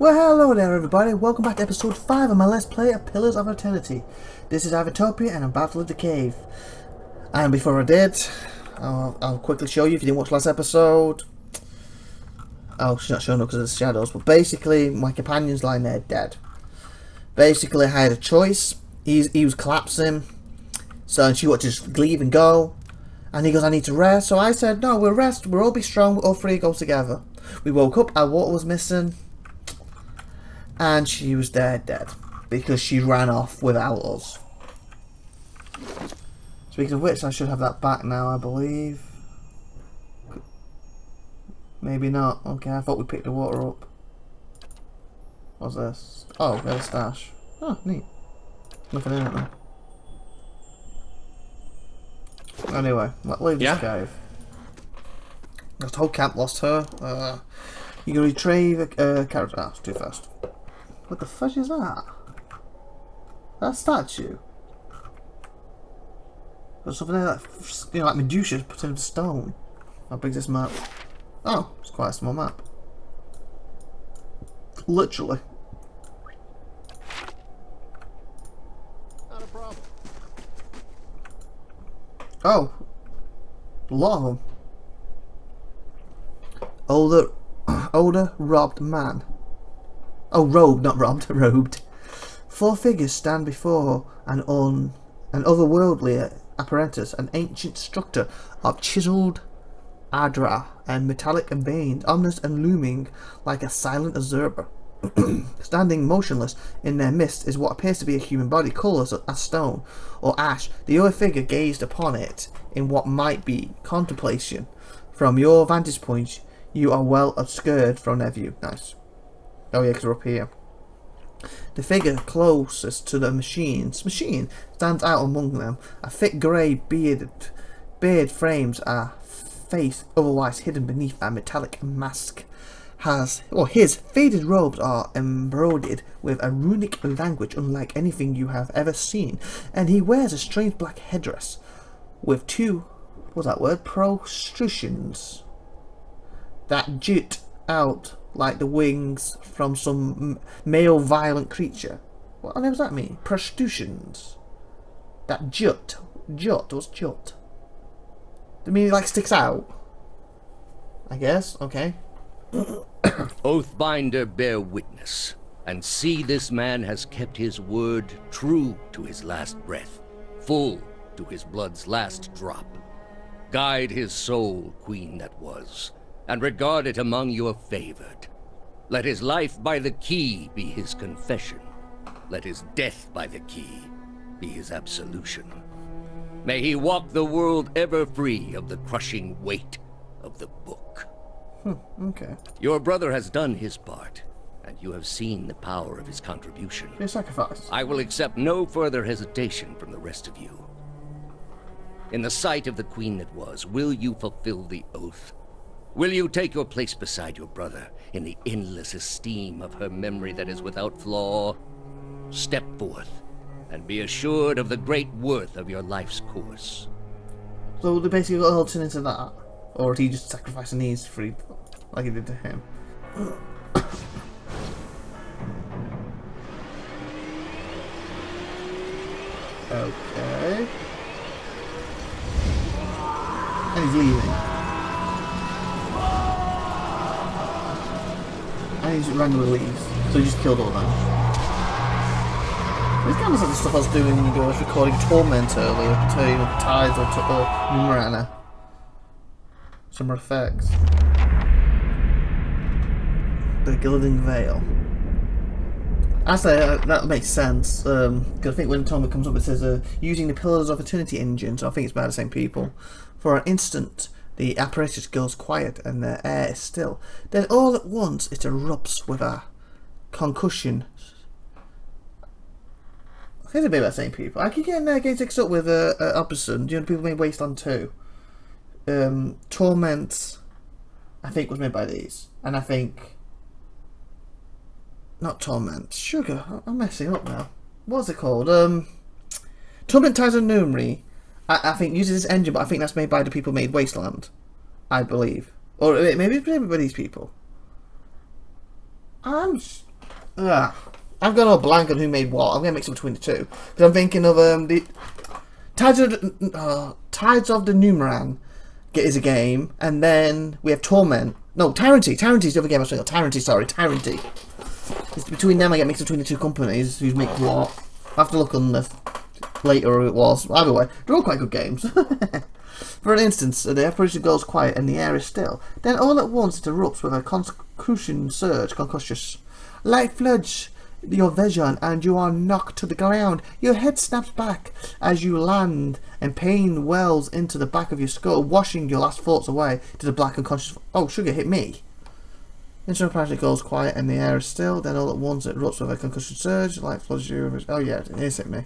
Well, hello there everybody, welcome back to episode 5 of my Let's Play of Pillars of Eternity. This is IVATOPIA and I'm about to leave the cave. And before I did, I'll quickly show you if you didn't watch last episode. Oh, she's not showing up because of the shadows, but basically my companion's lying there dead. Basically I had a choice, he was collapsing, so she wanted to just leave and go. And he goes, I need to rest, so I said, no, we'll rest, we'll all be strong, we'll all three go together. We woke up, our water was missing. And she was dead because she ran off without us. Speaking of which, I should have that back now, I believe. Maybe not. Okay, I thought we picked the water up. What's this? Oh, we have a stash. Oh, neat. Nothing in it though. Anyway, let's leave this cave. The whole camp lost her. You can retrieve a character. Ah, it's too fast. What the fudge is that? That statue? There's something there that, you know, like Medusa put into stone. How big's this map? Oh, it's quite a small map. Literally. Not a problem. Oh, a lot of them. Older robbed man. Oh, robed, not robbed, robed. 4 figures stand before an otherworldly apparatus, an ancient structure of chiseled adra and metallic and veined, ominous and looming like a silent observer. Standing motionless in their midst is what appears to be a human body, colourless as stone or ash. The other figure gazed upon it in what might be contemplation. From your vantage point, you are well obscured from their view. Nice. Oh yeah, because we're up here. The figure closest to the machine stands out among them. A thick grey beard frames a face otherwise hidden beneath a metallic mask. His faded robes are embroidered with a runic language unlike anything you have ever seen, and he wears a strange black headdress with 2, what's that word, protrusions that jut out like the wings from some male violent creature. What on earth does that mean? Protrusions that jut. What's jut? I mean, it like sticks out, I guess. Okay. Oathbinder, bear witness, and see this man has kept his word true to his last breath, full to his blood's last drop. Guide his soul, queen that was, and regard it among your favored. Let his life by the key be his confession. Let his death by the key be his absolution. May he walk the world ever free of the crushing weight of the book. Okay. Your brother has done his part, and you have seen the power of his contribution. Be a sacrifice. I will accept no further hesitation from the rest of you. In the sight of the queen that was, will you fulfill the oath? Will you take your place beside your brother in the endless esteem of her memory that is without flaw? Step forth, and be assured of the great worth of your life's course. So they basically got altered into that, or did he just sacrifice these free, like he did to him? Okay. And he's leaving. And he's randomly leaves. So he just killed all of them. This kind of like the stuff I was doing when I was recording Torment earlier, to Tides or Numrana. Some effects. The Gilding Veil. Actually, that makes sense. Because I think when Torment comes up, it says using the Pillars of Eternity engine, so I think it's by the same people. For an instant, the apparatus goes quiet and the air is still. Then all at once, it erupts with a concussion. I think it's maybe the same people. I keep getting mixed up with Obsidian. Do you know people made Wasteland 2? Torment, I think, was made by these. And I think... Not Torment. Sugar. I'm messing up now. What's it called? Torment Titan Numri. I think uses this engine, but I think that's made by the people who made Wasteland. I believe. Or maybe it's made by these people. I'm Ugh. I've gone all blank on who made what. I'm going to mix it between the two. Because I'm thinking of the Tides of the Numeran is a game. And then we have Torment. No, Tyranty. Tyranty's the other game I was thinking of. Tyranty, sorry. Tyranty. It's between them I get mixed between the two companies who make what. I have to look on the later who it was. Either way, they're all quite good games. For an instance, the apparition goes quiet and the air is still. Then all at once it erupts with a concussion surge, concussious. Light floods your vision and you are knocked to the ground. Your head snaps back as you land and pain wells into the back of your skull, washing your last thoughts away to the black unconscious. Oh, sugar hit me. Instant apparently goes quiet and the air is still. Then all at once it erupts with a concussion surge. Light floods you. Oh yeah, it is hit me.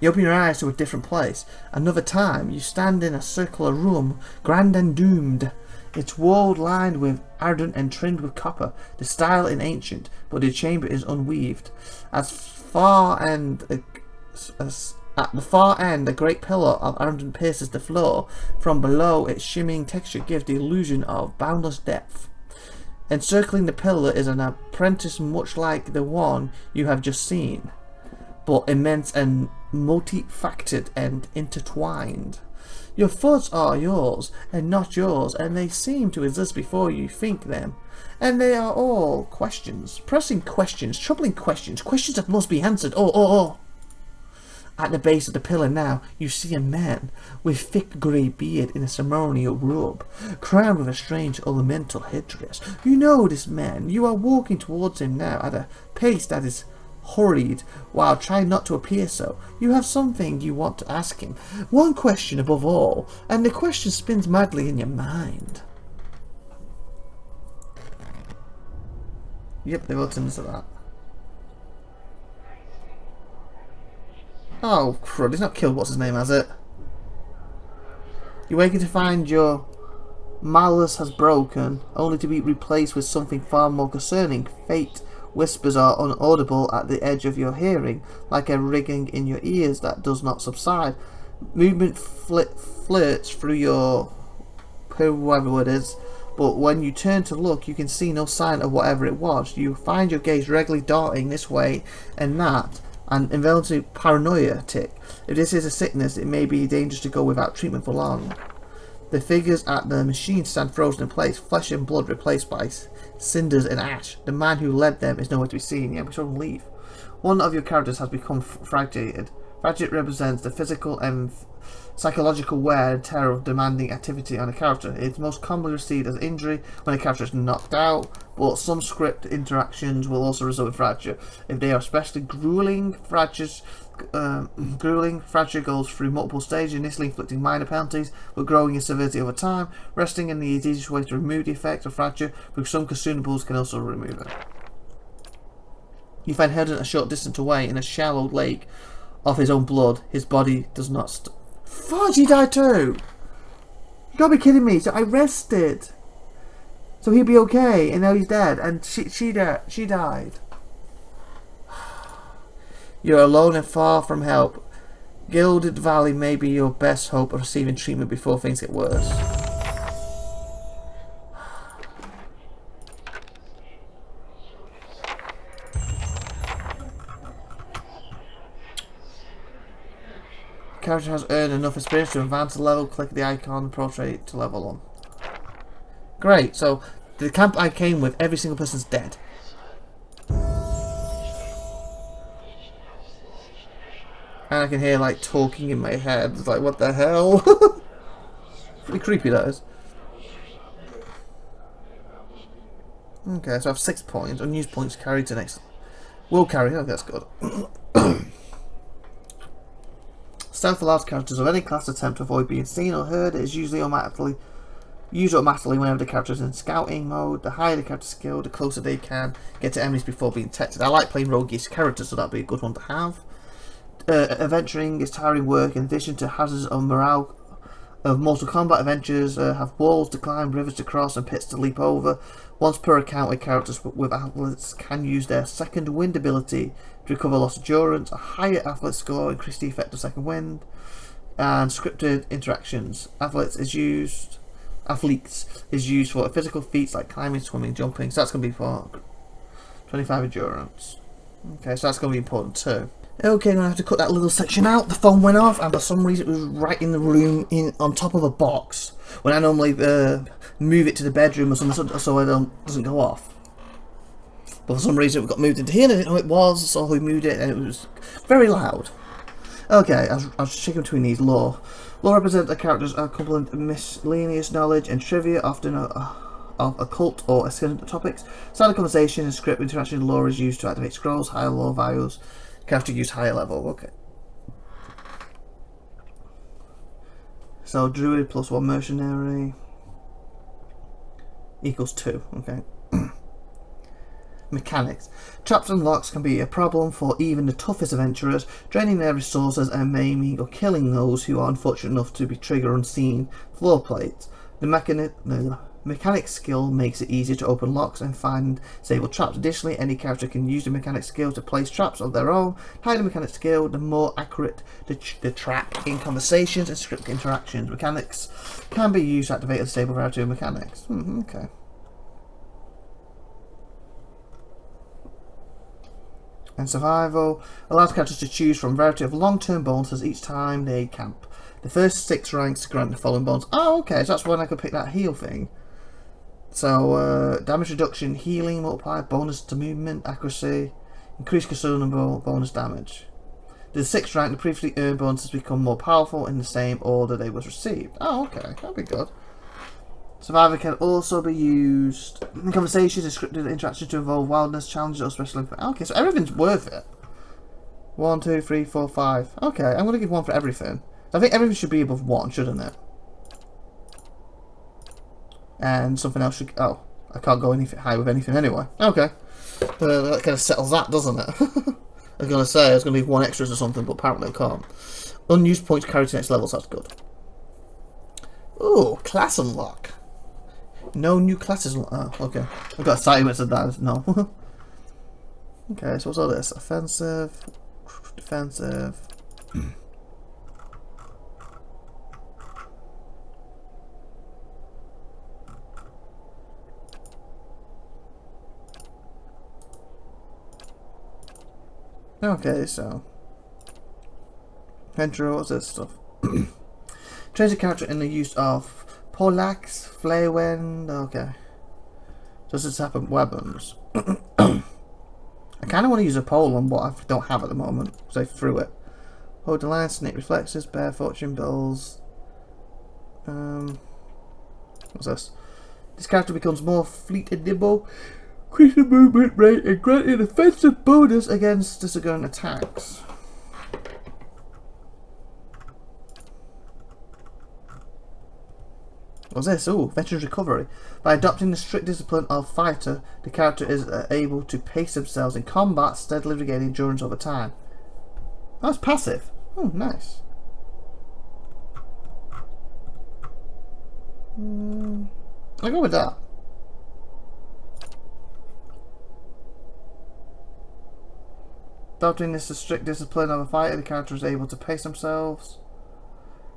You open your eyes to a different place. Another time, you stand in a circular room, grand and doomed. Its wall lined with ardent and trimmed with copper. The style is ancient, but the chamber is unweaved. At the far end, a great pillar of ardent pierces the floor. From below, its shimmering texture gives the illusion of boundless depth. Encircling the pillar is an apprentice much like the one you have just seen, but immense and multifactored and intertwined. Your thoughts are yours and not yours, and they seem to exist before you think them. And they are all questions, pressing questions, troubling questions, questions that must be answered. Oh. At the base of the pillar now, you see a man with thick grey beard in a ceremonial robe, crowned with a strange ornamental headdress. You know this man. You are walking towards him now at a pace that is hurried, while trying not to appear so. You have something you want to ask him. One question above all, and the question spins madly in your mind. Yep, they wrote into that. Oh, crud, he's not killed what's his name, has it? You waken to find your malice has broken, only to be replaced with something far more concerning. Fate whispers are unaudible at the edge of your hearing, like a ringing in your ears that does not subside. Movement flirts through your whoever it is, but when you turn to look, you can see no sign of whatever it was. You find your gaze regularly darting this way and that, and involuntary paranoia tick. If this is a sickness, it may be dangerous to go without treatment for long. The figures at the machine stand frozen in place, flesh and blood replaced by cinders and ash. The man who led them is nowhere to be seen. Yeah, we saw him leave. One of your characters has become fragmented. Fragile represents the physical and psychological wear and tear of demanding activity on a character. It's most commonly received as injury when a character is knocked out, but some script interactions will also result in fracture. If they are especially grueling, fracture goes through multiple stages, initially inflicting minor penalties, but growing in severity over time. Resting in the easiest way to remove the effect of fracture, because some consumables can also remove it. You find Herden a short distance away in a shallow lake of his own blood. His body does not Fudge, he died too! You gotta be kidding me. So I rested so he'd be okay, and now he's dead, and she died. You're alone and far from help. Gilded Valley may be your best hope of receiving treatment before things get worse. Character has earned enough experience to advance a level. Click the icon and portrait to level 1. Great, so the camp I came with, every single person's dead. And I can hear like talking in my head. It's like, what the hell? Pretty creepy that is. Okay, so I have 6 points. Unused points carried to next. Will carry. Oh, that's good. Stealth allows characters of any class attempt to avoid being seen or heard. It is usually automatically whenever the character is in scouting mode. The higher the character's skill, the closer they can get to enemies before being detected. I like playing roguish characters, so that'd be a good one to have. Adventuring is tiring work. In addition to hazards of morale of Mortal Kombat, adventures have walls to climb, rivers to cross, and pits to leap over. Once per encounter, characters with athletes can use their second wind ability to recover lost endurance. A higher athlete score increases the effect of second wind. And scripted interactions. Athletes is used for physical feats like climbing, swimming, jumping. So that's going to be for 25 endurance. Okay, so that's going to be important too. Okay, I'm going to have to cut that little section out. The phone went off, and for some reason it was right in the room, on top of a box. When I normally move it to the bedroom or something, so it doesn't go off. But for some reason it got moved into here, and I didn't know it was, so we moved it, and it was very loud. Okay, I was checking between these. Lore represents a character's complement of miscellaneous knowledge and trivia, often of occult or ascendant topics. Standard conversation and script interaction lore is used to activate scrolls. Higher lore values character use higher level. Okay. So druid plus 1 mercenary equals 2. Okay. Mechanics. Traps and locks can be a problem for even the toughest adventurers, draining their resources and maiming or killing those who are unfortunate enough to be trigger unseen floor plates. The mechanic skill makes it easier to open locks and find stable traps. Additionally, any character can use the mechanic skill to place traps of their own. The higher the mechanic skill, the more accurate the trap in conversations and script interactions. Mechanics can be used to activate a stable variety of mechanics. Okay. And survival allows characters to choose from a variety of long-term bonuses each time they camp. The first 6 ranks grant the following bonus. Oh, okay, so that's when I could pick that heal thing. So, damage reduction, healing multiplier, bonus to movement, accuracy, increased consumable, bonus damage. The 6th rank, the previously earned bonuses become more powerful in the same order they was received. Oh, okay, that'll be good. Survivor can also be used in conversations and scripted interactions to involve wildness, challenges, or special information. Okay, so everything's worth it. 1, 2, 3, 4, 5. Okay, I'm going to give 1 for everything. I think everything should be above 1, shouldn't it? And something else should... Oh, I can't go anything high with anything anyway. Okay. That kind of settles that, doesn't it? I was going to say I was going to leave 1 extras or something, but apparently I can't. Unused points carried to next level, so that's good. Ooh, class unlock. No new classes. Oh, okay. I got excited when it said that. No. Okay, so what's all this? Offensive, defensive. Okay, so Venture, what's this stuff? Trains a character in the use of Polax, Flare Wind. Okay. Does this happen weapons? I kind of want to use a pole on what I don't have at the moment, because I threw it. Hold the line, Snake Reflexes, Bear Fortune Bills. What's this? This character becomes more fleet and nimble, increase the movement rate, and grant an offensive bonus against disagreeing attacks. What's this? Ooh, Veteran's Recovery. By adopting the strict discipline of Fighter, the character is able to pace themselves in combat, steadily regaining endurance over time. That's passive. Oh, nice. I'll go with that. Adopting this strict discipline of a fighter, the character is able to pace themselves,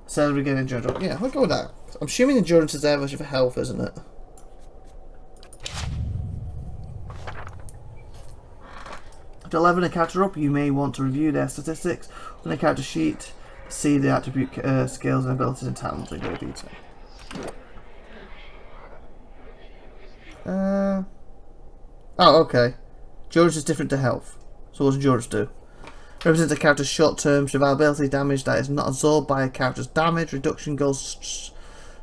steadily regaining endurance. Yeah, I'll go with that. I'm assuming endurance is there versus for health, isn't it? To level a character up, you may want to review their statistics on the character sheet, see the attribute skills and abilities and talents in great detail. Oh, okay. Endurance is different to health. So what does endurance do? Represents a character's short-term survivability damage that is not absorbed by a character's damage. Reduction goes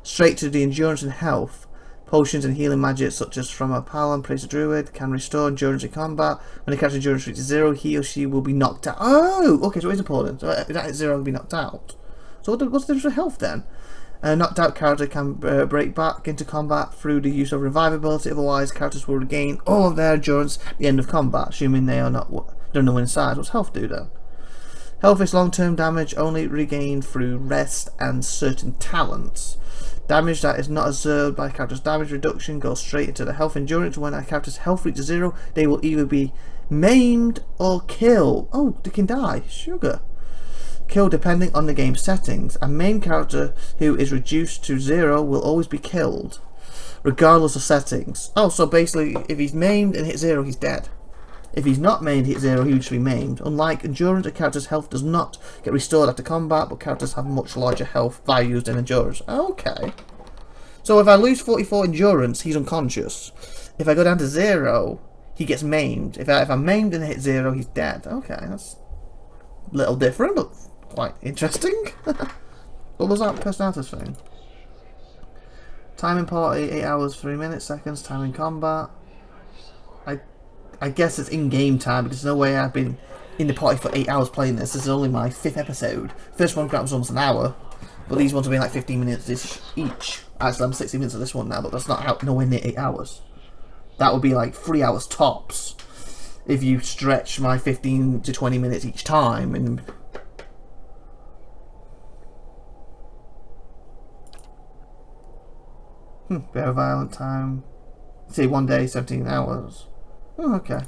straight to the endurance and health. Potions and healing magic, such as from a Paladin, Priest, or Druid, can restore endurance in combat. When a character's endurance reaches 0, he or she will be knocked out. Oh, okay, so it is important. So if that is 0, will be knocked out. So what's the difference with health then? A knocked out character can break back into combat through the use of revivability. Otherwise, characters will regain all of their endurance at the end of combat, assuming they are not don't know inside. What's health do then? Health is long-term damage only regained through rest and certain talents. Damage that is not absorbed by a character's damage reduction goes straight into the health endurance. When a character's health reaches 0, they will either be maimed or killed. Oh, they can die. Sugar. Killed depending on the game's settings. A main character who is reduced to 0 will always be killed, regardless of settings. Oh, so basically, if he's maimed and hit 0, he's dead. If he's not maimed, hit 0, he would just be maimed. Unlike endurance, a character's health does not get restored after combat, but characters have much larger health values than endurance. Okay. So if I lose 44 endurance, he's unconscious. If I go down to 0, he gets maimed. If I'm maimed and hit 0, he's dead. Okay, that's a little different, but quite interesting. What was that personality thing? Time in party, 8 hours, 3 minutes, seconds. Time in combat. I guess it's in-game time, because there's no way I've been in the party for 8 hours playing this. This is only my 5th episode. First one was almost an hour, but these ones have been like 15 minutes each. Actually, I'm 60 minutes of this one now, but that's not nowhere near 8 hours. That would be like 3 hours tops if you stretch my 15 to 20 minutes each time. And very violent time. Say 1 day, 17 hours. Oh, okay.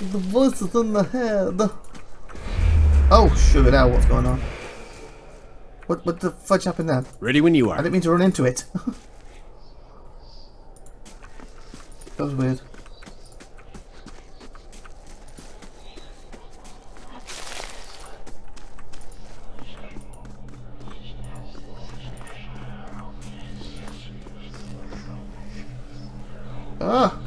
The voices in the head. Oh, sugar now, what's going on? What the fudge happened there? Ready when you are. I didn't mean to run into it. That was weird. Ah!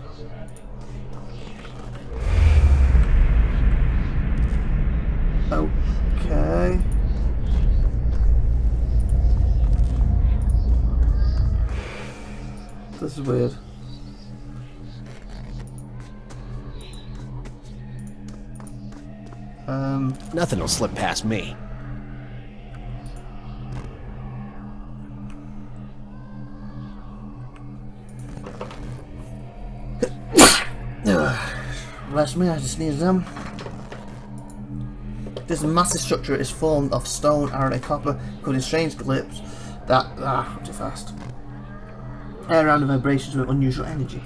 Okay. This is weird. Nothing will slip past me. Bless me, I just sneezed them. This massive structure is formed of stone, iron and copper, covered in strange clips that too fast. Air around the vibrations with unusual energy.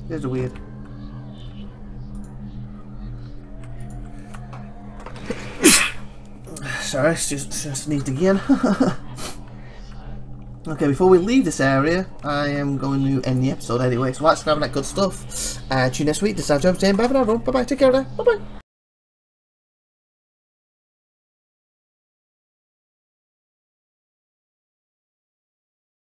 These are weird. Sorry, just sneezed again. Okay, before we leave this area, I am going to end the episode anyway. So let's grab that good stuff. Tune next week. This is Joe saying bye for now, everyone. Bye bye. Take care now. Bye bye.